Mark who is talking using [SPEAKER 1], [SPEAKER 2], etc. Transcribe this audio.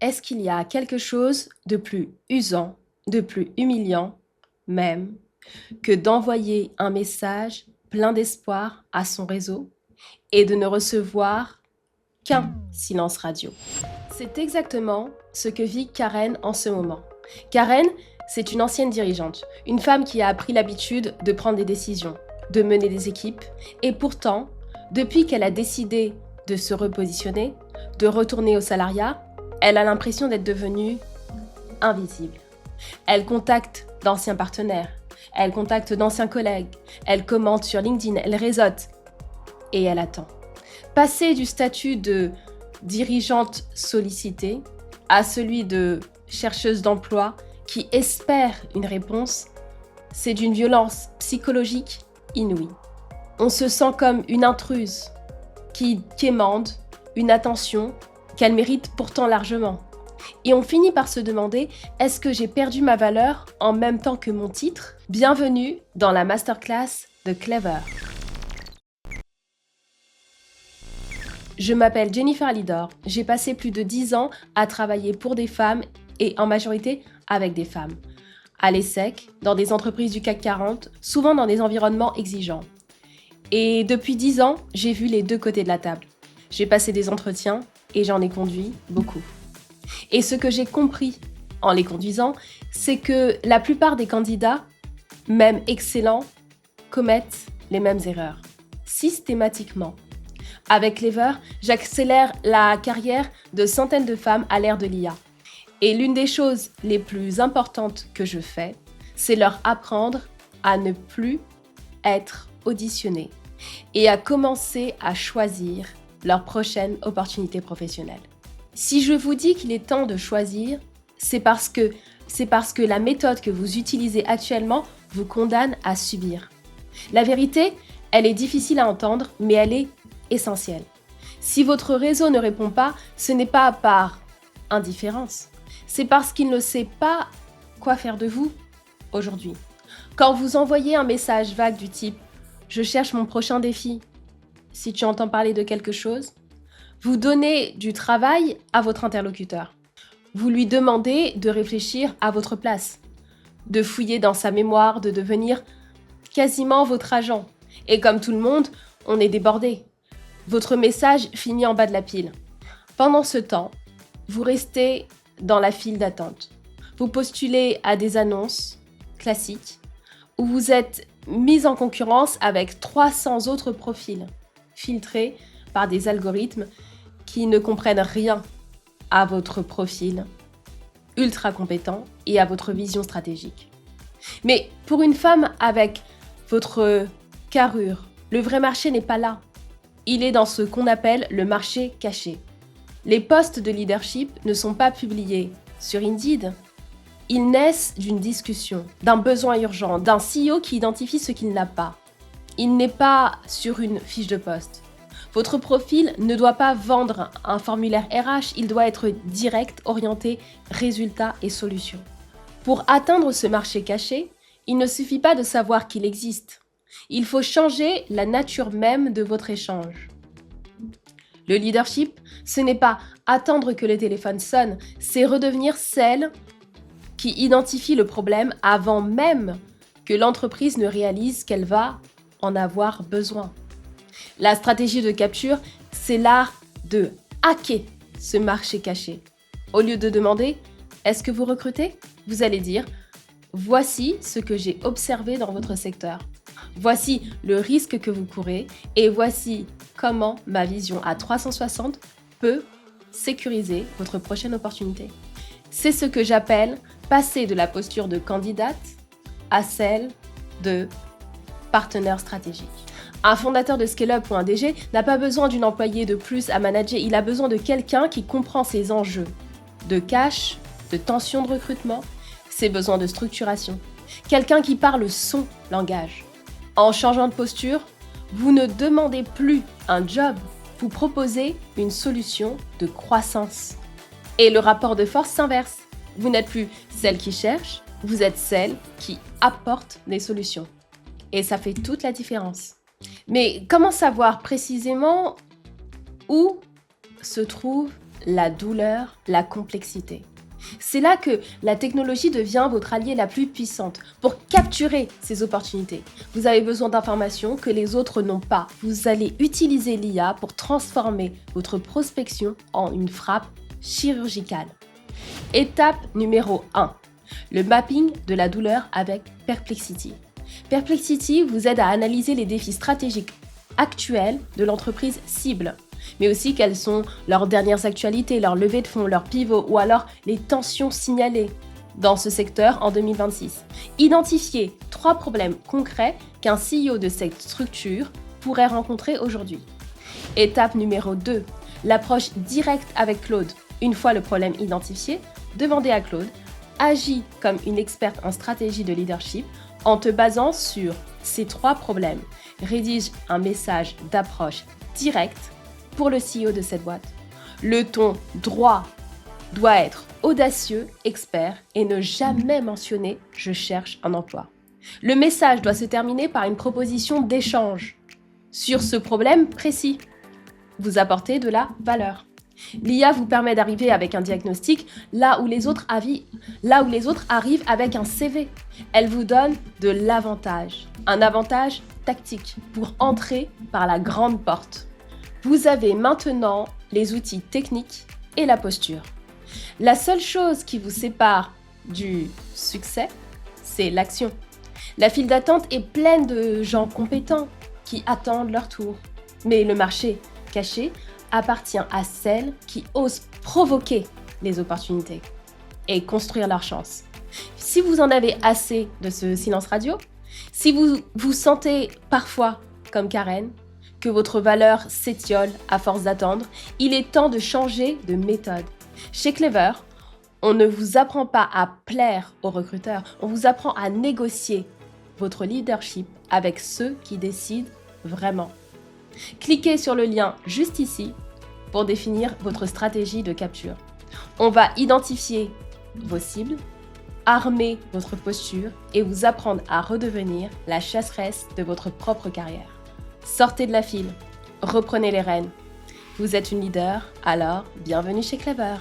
[SPEAKER 1] Est-ce qu'il y a quelque chose de plus usant, de plus humiliant même, que d'envoyer un message plein d'espoir à son réseau et de ne recevoir qu'un silence radio? C'est exactement ce que vit Karen en ce moment. Karen, c'est une ancienne dirigeante, une femme qui a appris l'habitude de prendre des décisions, de mener des équipes, et pourtant, depuis qu'elle a décidé de se repositionner, de retourner au salariat, elle a l'impression d'être devenue invisible. Elle contacte d'anciens partenaires, elle contacte d'anciens collègues, elle commente sur LinkedIn, elle réseaute et elle attend. Passer du statut de dirigeante sollicitée à celui de chercheuse d'emploi qui espère une réponse, c'est d'une violence psychologique inouïe. On se sent comme une intruse qui quémande une attention qu'elle mérite pourtant largement. Et on finit par se demander, est-ce que j'ai perdu ma valeur en même temps que mon titre? Bienvenue dans la masterclass de Clever. Je m'appelle Jennifer Alidor, j'ai passé plus de 10 ans à travailler pour des femmes et en majorité avec des femmes. À l'ESSEC, dans des entreprises du CAC 40, souvent dans des environnements exigeants. Et depuis 10 ans, j'ai vu les deux côtés de la table. J'ai passé des entretiens et j'en ai conduit beaucoup. Et ce que j'ai compris en les conduisant, c'est que la plupart des candidats, même excellents, commettent les mêmes erreurs, systématiquement. Avec Clever, j'accélère la carrière de centaines de femmes à l'ère de l'IA. Et l'une des choses les plus importantes que je fais, c'est leur apprendre à ne plus être auditionnées et à commencer à choisir leur prochaine opportunité professionnelle. Si je vous dis qu'il est temps de choisir, c'est parce que la méthode que vous utilisez actuellement vous condamne à subir. La vérité, elle est difficile à entendre, mais elle est essentielle. Si votre réseau ne répond pas, ce n'est pas par indifférence, c'est parce qu'il ne sait pas quoi faire de vous aujourd'hui. Quand vous envoyez un message vague du type « Je cherche mon prochain défi », si tu entends parler de quelque chose, vous donnez du travail à votre interlocuteur. Vous lui demandez de réfléchir à votre place, de fouiller dans sa mémoire, de devenir quasiment votre agent. Et comme tout le monde, on est débordé. Votre message finit en bas de la pile. Pendant ce temps, vous restez dans la file d'attente. Vous postulez à des annonces classiques où vous êtes mis en concurrence avec 300 autres profils filtrés par des algorithmes qui ne comprennent rien à votre profil ultra compétent et à votre vision stratégique. Mais pour une femme avec votre carrure, le vrai marché n'est pas là. Il est dans ce qu'on appelle le marché caché. Les postes de leadership ne sont pas publiés sur Indeed. Ils naissent d'une discussion, d'un besoin urgent, d'un CEO qui identifie ce qu'il n'a pas. Il n'est pas sur une fiche de poste. Votre profil ne doit pas vendre un formulaire RH, il doit être direct, orienté, résultats et solutions. Pour atteindre ce marché caché, il ne suffit pas de savoir qu'il existe. Il faut changer la nature même de votre échange. Le leadership, ce n'est pas attendre que le téléphone sonne, c'est redevenir celle qui identifie le problème avant même que l'entreprise ne réalise qu'elle va en avoir besoin. La stratégie de capture, c'est l'art de hacker ce marché caché. Au lieu de demander « Est-ce que vous recrutez ?», vous allez dire « Voici ce que j'ai observé dans votre secteur. Voici le risque que vous courez et voici comment ma vision à 360 peut sécuriser votre prochaine opportunité. » C'est ce que j'appelle passer de la posture de candidate à celle de partenaire stratégique. Un fondateur de scale-up ou un DG n'a pas besoin d'une employée de plus à manager, il a besoin de quelqu'un qui comprend ses enjeux de cash, de tension de recrutement, ses besoins de structuration. Quelqu'un qui parle son langage. En changeant de posture, vous ne demandez plus un job, vous proposez une solution de croissance. Et le rapport de force s'inverse. Vous n'êtes plus celle qui cherche, vous êtes celle qui apporte des solutions. Et ça fait toute la différence. Mais comment savoir précisément où se trouve la douleur, la complexité. C'est là que la technologie devient votre allié la plus puissante pour capturer ces opportunités. Vous avez besoin d'informations que les autres n'ont pas. Vous allez utiliser l'IA pour transformer votre prospection en une frappe chirurgicale. Étape numéro 1. Le mapping de la douleur avec Perplexity. Perplexity vous aide à analyser les défis stratégiques actuels de l'entreprise cible, mais aussi quelles sont leurs dernières actualités, leurs levées de fonds, leurs pivots ou alors les tensions signalées dans ce secteur en 2026. Identifiez 3 problèmes concrets qu'un CEO de cette structure pourrait rencontrer aujourd'hui. Étape numéro 2, l'approche directe avec Claude. Une fois le problème identifié, demandez à Claude, agis comme une experte en stratégie de leadership en te basant sur ces 3 problèmes. Rédige un message d'approche directe pour le CEO de cette boîte. Le ton droit doit être audacieux, expert et ne jamais mentionner « je cherche un emploi ». Le message doit se terminer par une proposition d'échange sur ce problème précis. Vous apportez de la valeur. L'IA vous permet d'arriver avec un diagnostic là où les autres arrivent avec un CV. Elle vous donne de l'avantage, un avantage tactique pour entrer par la grande porte. Vous avez maintenant les outils techniques et la posture. La seule chose qui vous sépare du succès, c'est l'action. La file d'attente est pleine de gens compétents qui attendent leur tour. Mais le marché caché appartient à celles qui osent provoquer les opportunités et construire leur chance. Si vous en avez assez de ce silence radio, si vous vous sentez parfois comme Karen, que votre valeur s'étiole à force d'attendre, il est temps de changer de méthode. Chez Clever, on ne vous apprend pas à plaire aux recruteurs, on vous apprend à négocier votre leadership avec ceux qui décident vraiment. Cliquez sur le lien juste ici pour définir votre stratégie de capture. On va identifier vos cibles, armer votre posture et vous apprendre à redevenir la chasseresse de votre propre carrière. Sortez de la file, reprenez les rênes. Vous êtes une leader, alors bienvenue chez Clever.